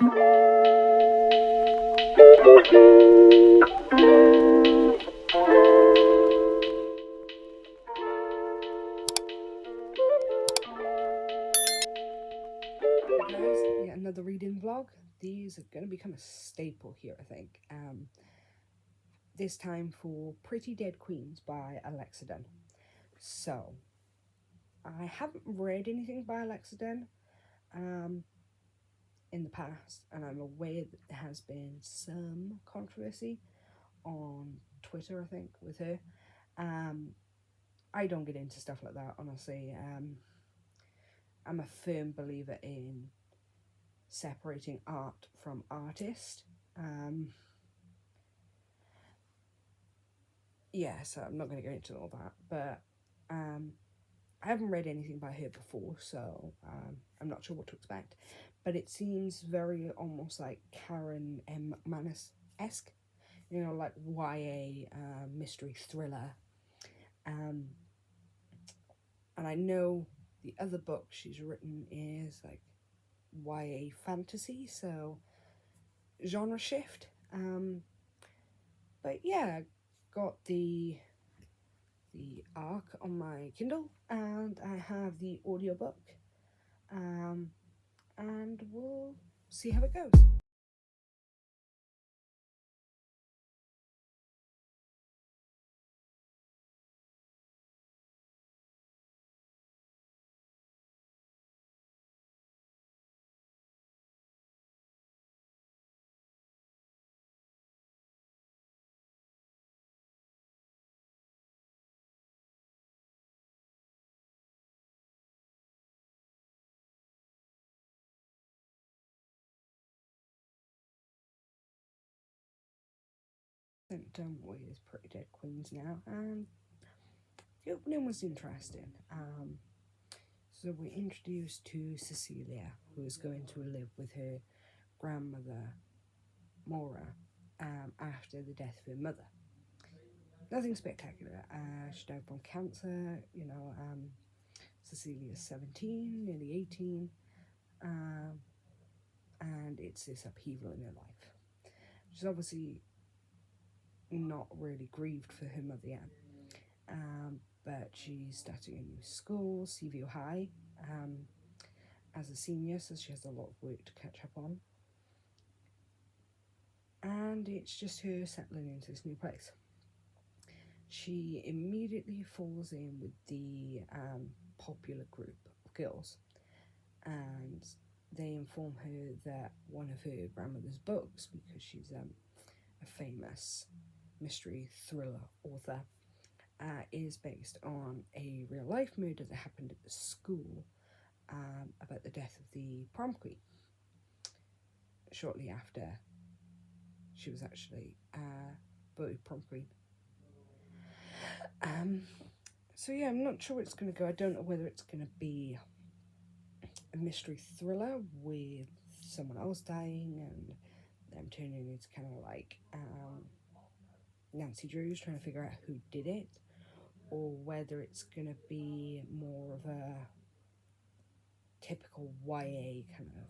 Guys, yeah, another reading vlog. These are going to become a staple here, I think. This time for Pretty Dead Queens by Alexa Dunn. So, I haven't read anything by Alexa Dunn in the past, and I'm aware that there has been some controversy on Twitter, I think, with her. I don't get into stuff like that, honestly. I'm a firm believer in separating art from artist. Yeah, so I'm not going to go into all that, but I haven't read anything by her before, so I'm not sure what to expect. But it seems very almost like Karen M. Manus-esque, you know, like YA mystery thriller. And I know the other book she's written is like YA fantasy, so genre shift. But yeah, got the ARC on my Kindle, and I have the audiobook, and we'll see how it goes. Done with Pretty Dead Queens now, and the opening was interesting. So we're introduced to Cecilia, who is going to live with her grandmother, Maura, after the death of her mother. Nothing spectacular. She died from cancer, Cecilia's 17, nearly 18, and it's this upheaval in her life. She's obviously not really grieved for her mother yet, but she's starting a new school, Seaview High, as a senior, so she has a lot of work to catch up on. And it's just her settling into this new place. She immediately falls in with the popular group of girls, and they inform her that one of her grandmother's books, because she's a famous mystery thriller author, is based on a real life murder that happened at the school about the death of the prom queen shortly after she was actually voted prom queen. So yeah, I'm not sure where it's going to go. I don't know whether it's going to be a mystery thriller with someone else dying and them turning into kind of like Nancy Drews trying to figure out who did it, or whether it's going to be more of a typical YA kind of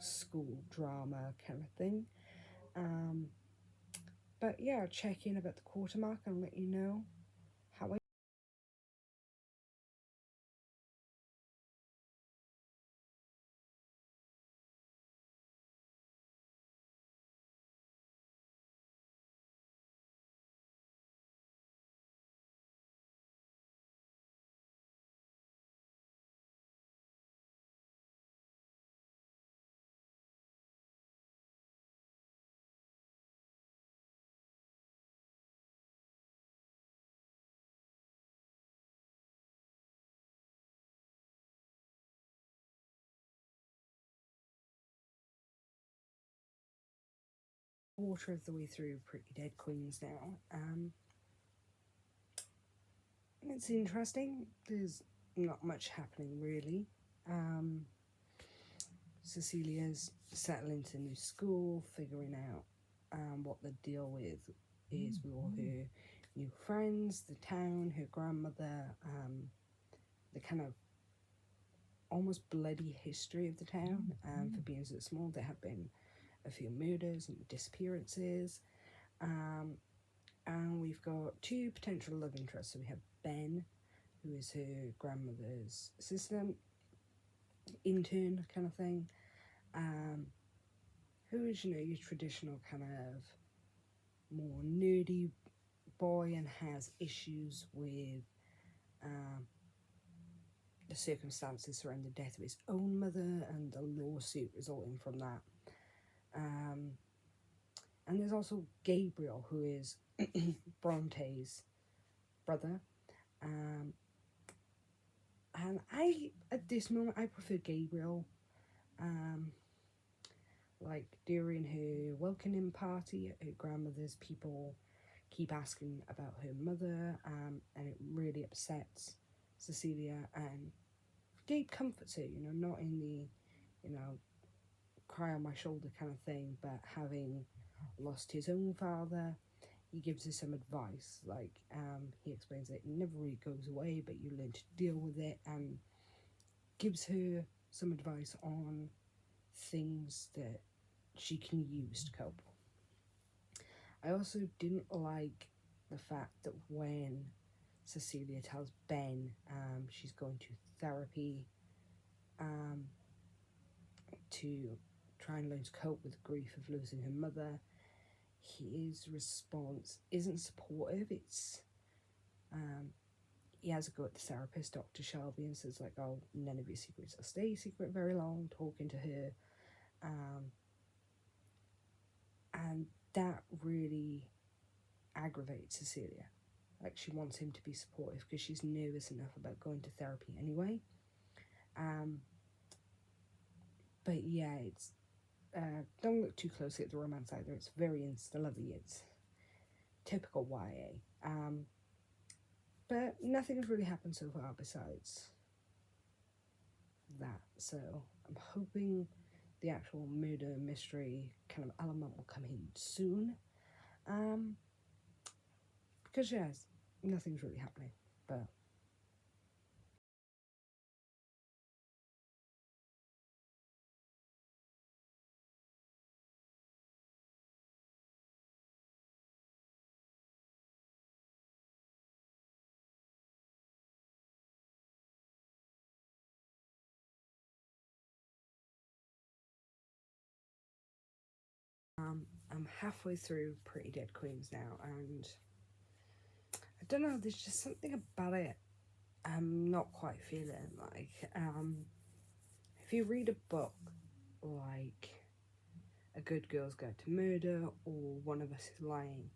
school drama kind of thing. But yeah, I'll check in about the quarter mark and let you know how I. Quarter of the way through Pretty Dead Queens now. It's interesting. There's not much happening really. Cecilia's settling to new school, figuring out what the deal with is with all her new friends, the town, her grandmother, the kind of almost bloody history of the town. For being so small, there have been a few murders and disappearances. And we've got two potential love interests. So we have Ben, who is her grandmother's assistant, intern kind of thing, who is, you know, your traditional kind of more nerdy boy and has issues with the circumstances surrounding the death of his own mother and the lawsuit resulting from that. And there's also Gabriel, who is Bronte's brother. And at this moment, I prefer Gabriel. Like, during her welcoming party at her grandmother's, people keep asking about her mother, and it really upsets Cecilia, and Gabe comforts her, you know, not in the, you know, cry on my shoulder kind of thing, but having lost his own father, he gives her some advice. Like, he explains that it never really goes away, but you learn to deal with it, and gives her some advice on things that she can use to cope. I also didn't like the fact that when Cecilia tells Ben she's going to therapy to try and learn to cope with the grief of losing her mother, his response isn't supportive. It's he has a go at the therapist, Dr. Shelby, and says like, oh, none of your secrets will stay secret very long, talking to her. And that really aggravates Cecilia. Like, she wants him to be supportive because she's nervous enough about going to therapy anyway. But yeah, it's don't look too closely at the romance either. It's very insta-lovey. It's typical YA. But nothing's really happened so far besides that. So I'm hoping the actual murder mystery kind of element will come in soon. Because yes, nothing's really happening. But I'm halfway through Pretty Dead Queens now, and I don't know, there's just something about it I'm not quite feeling. Like, if you read a book like A Good Girl's Guide to Murder or One of Us is Lying,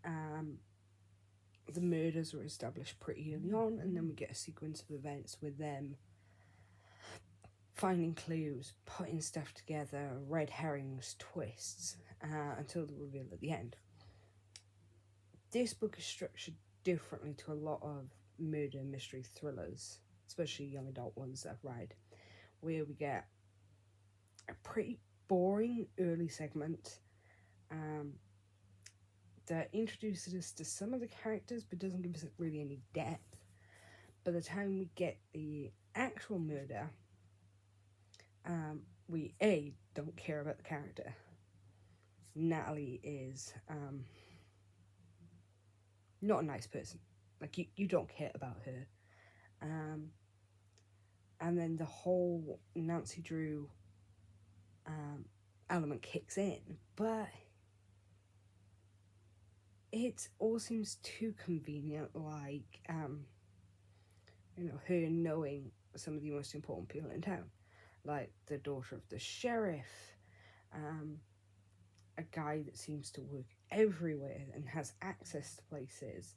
the murders are established pretty early on, and then we get a sequence of events with them finding clues, putting stuff together, red herrings, twists, until the reveal at the end. This book is structured differently to a lot of murder mystery thrillers, especially young adult ones that I've read, where we get a pretty boring early segment that introduces us to some of the characters but doesn't give us really any depth. By the time we get the actual murder, we don't care about the character. Natalie is not a nice person. Like, you don't care about her. And then the whole Nancy Drew element kicks in, but it all seems too convenient. Like, you know, her knowing some of the most important people in town, like the daughter of the sheriff, a guy that seems to work everywhere and has access to places,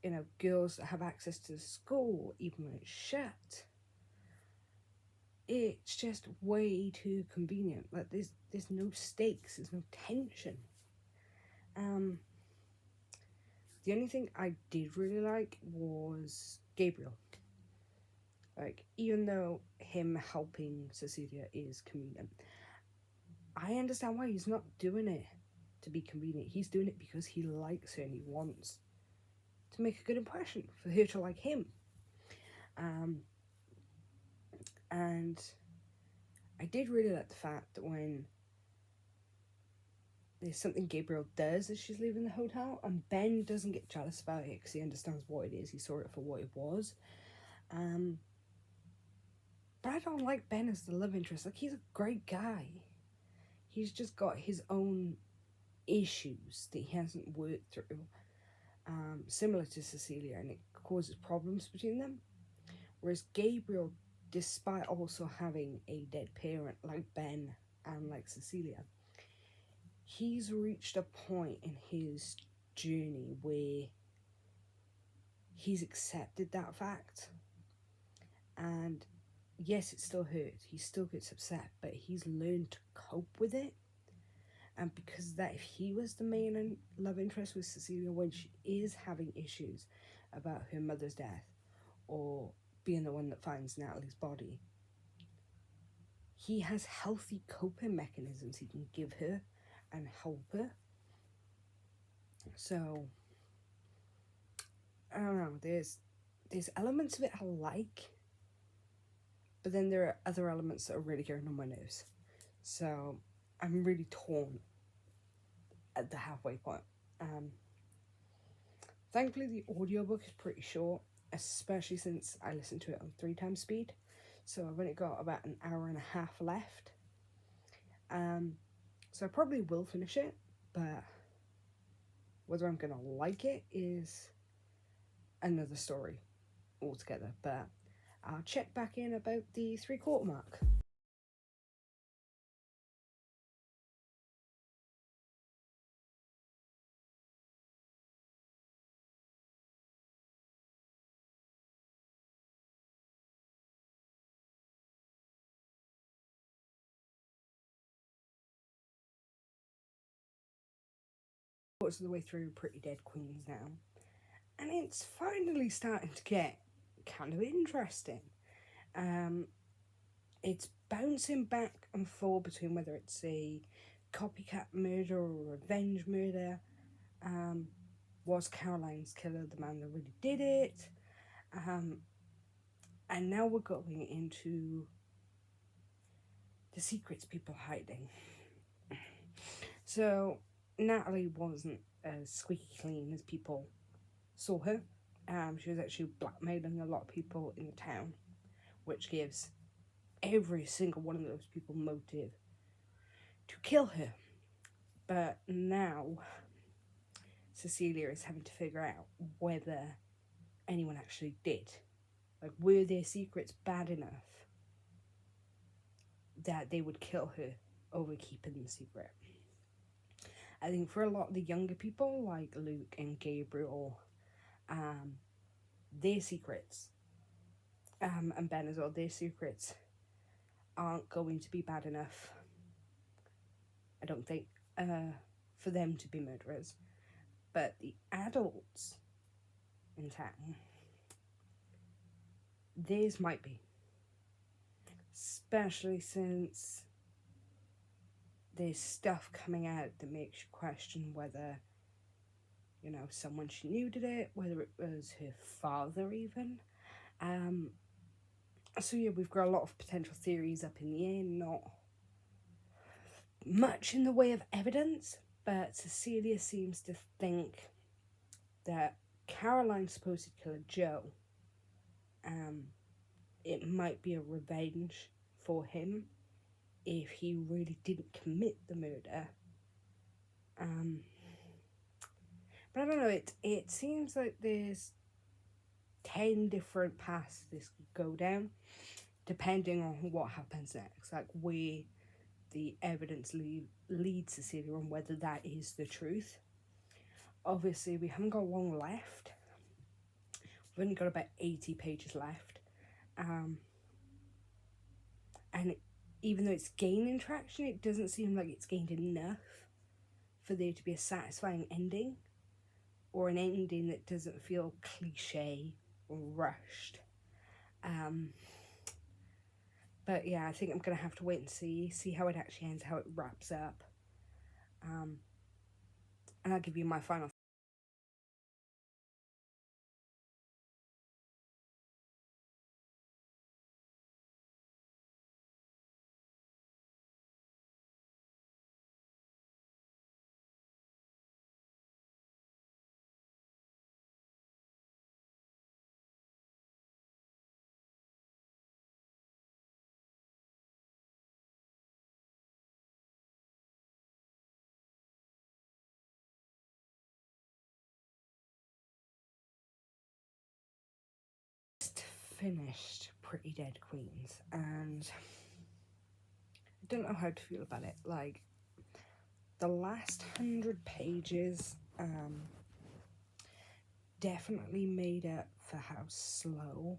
you know, girls that have access to the school even when it's shut. It's just way too convenient. Like, there's no stakes, there's no tension. The only thing I did really like was Gabriel. Like, even though him helping Cecilia is convenient, I understand why he's not doing it to be convenient. He's doing it because he likes her and he wants to make a good impression for her to like him. And I did really like the fact that when there's something Gabriel does as she's leaving the hotel, and Ben doesn't get jealous about it because he understands what it is. He saw it for what it was. But I don't like Ben as the love interest. Like, he's a great guy. He's just got his own issues that he hasn't worked through, similar to Cecilia, and it causes problems between them. Whereas Gabriel, despite also having a dead parent like Ben and like Cecilia, he's reached a point in his journey where he's accepted that fact. And yes, it still hurts. He still gets upset, but he's learned to cope with it. And because that, if he was the main love interest with Cecilia when she is having issues about her mother's death or being the one that finds Natalie's body, he has healthy coping mechanisms he can give her and help her. So, I don't know, there's elements of it I like, but then there are other elements that are really getting on my nerves. So, I'm really torn at the halfway point. Thankfully, the audiobook is pretty short, especially since I listened to it on 3 times speed. So I've only got about an hour and a half left. So I probably will finish it, but whether I'm going to like it is another story altogether. But I'll check back in about the 3/4 mark. Quarters of the way through Pretty Dead Queens now, and it's finally starting to get kind of interesting. It's bouncing back and forth between whether it's a copycat murder or revenge murder. Was Caroline's killer the man that really did it? And now we're going into the secrets people hiding. So Natalie wasn't as squeaky clean as people saw her. She was actually blackmailing a lot of people in the town, which gives every single one of those people motive to kill her. But now Cecilia is having to figure out whether anyone actually did. Like, were their secrets bad enough that they would kill her over keeping the secret? I think for a lot of the younger people, like Luke and Gabriel, their secrets, and Ben as well, their secrets aren't going to be bad enough, I don't think, for them to be murderers. But the adults in town, theirs might be. Especially since there's stuff coming out that makes you question whether, someone she knew did it, whether it was her father even. So yeah, we've got a lot of potential theories up in the air, not much in the way of evidence, but Cecilia seems to think that Caroline's supposed killer, Joe, it might be a revenge for him if he really didn't commit the murder. But I don't know, it seems like there's 10 different paths this could go down, depending on what happens next, like where the evidence leads Cecilia on whether that is the truth. Obviously, we haven't got long left. We've only got about 80 pages left. And even though it's gaining traction, it doesn't seem like it's gained enough for there to be a satisfying ending, or an ending that doesn't feel cliche or rushed. But yeah, I think I'm going to have to wait and see how it actually ends, how it wraps up. And I'll give you my final finished Pretty Dead Queens, and I don't know how to feel about it. Like, the last 100 pages definitely made up for how slow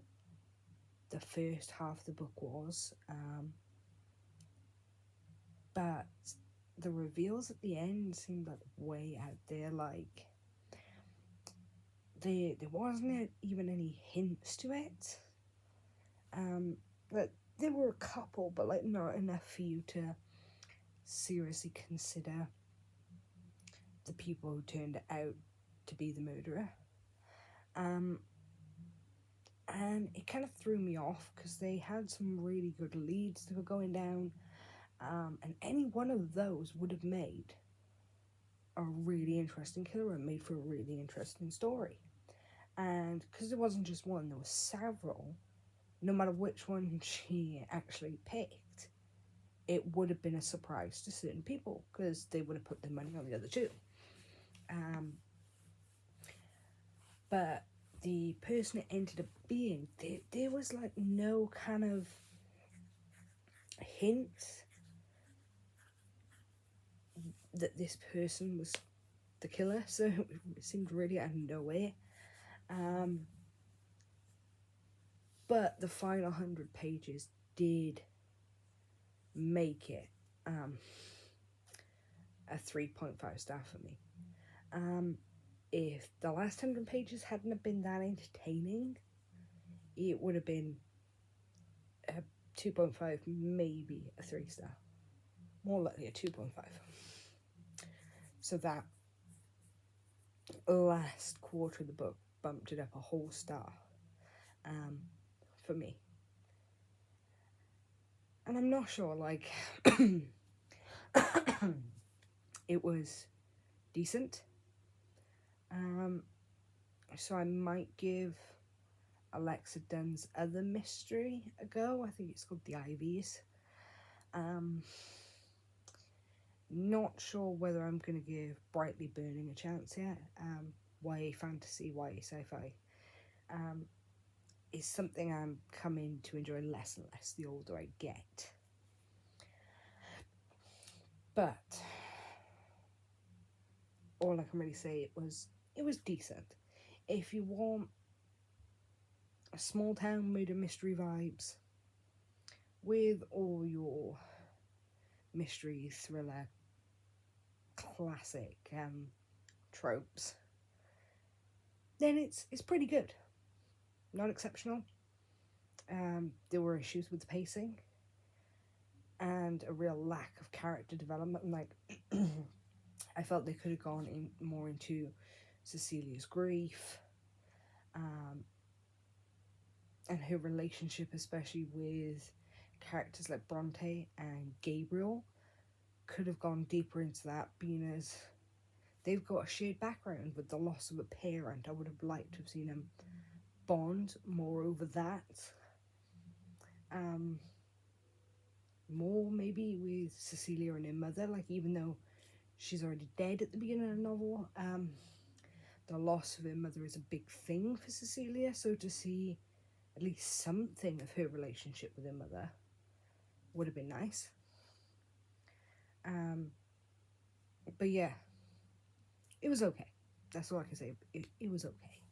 the first half of the book was. But the reveals at the end seemed like way out there. Like, there wasn't even any hints to it. But there were a couple, but like not enough for you to seriously consider the people who turned out to be the murderer. And it kind of threw me off because they had some really good leads that were going down, and any one of those would have made a really interesting killer and made for a really interesting story. And because there wasn't just one, there were several. No matter which one she actually picked, it would have been a surprise to certain people because they would have put their money on the other two. But the person it ended up being, there was like no kind of hint that this person was the killer, so it seemed really out of nowhere. But the final 100 pages did make it a 3.5 star for me. If the last 100 pages hadn't have been that entertaining, it would have been a 2.5, maybe a 3 star. More likely a 2.5. So that last quarter of the book bumped it up a whole star for me. And I'm not sure, like, it was decent. So I might give Alexa Dunn's other mystery a go. I think it's called The Ivies. Not sure whether I'm going to give Brightly Burning a chance yet. YA fantasy, YA sci-fi. Is something I'm coming to enjoy less and less the older I get. But all I can really say, it was decent. If you want a small town murder mystery vibes with all your mystery thriller classic tropes, then it's pretty good. Not exceptional. There were issues with the pacing and a real lack of character development. Like, I felt they could have gone more into Cecilia's grief, and her relationship, especially with characters like Bronte and Gabriel, could have gone deeper into that, being as they've got a shared background with the loss of a parent. I would have liked to have seen them bond more over that. More maybe with Cecilia and her mother, like, even though she's already dead at the beginning of the novel, the loss of her mother is a big thing for Cecilia, so to see at least something of her relationship with her mother would have been nice. But yeah, it was okay. That's all I can say. It was okay.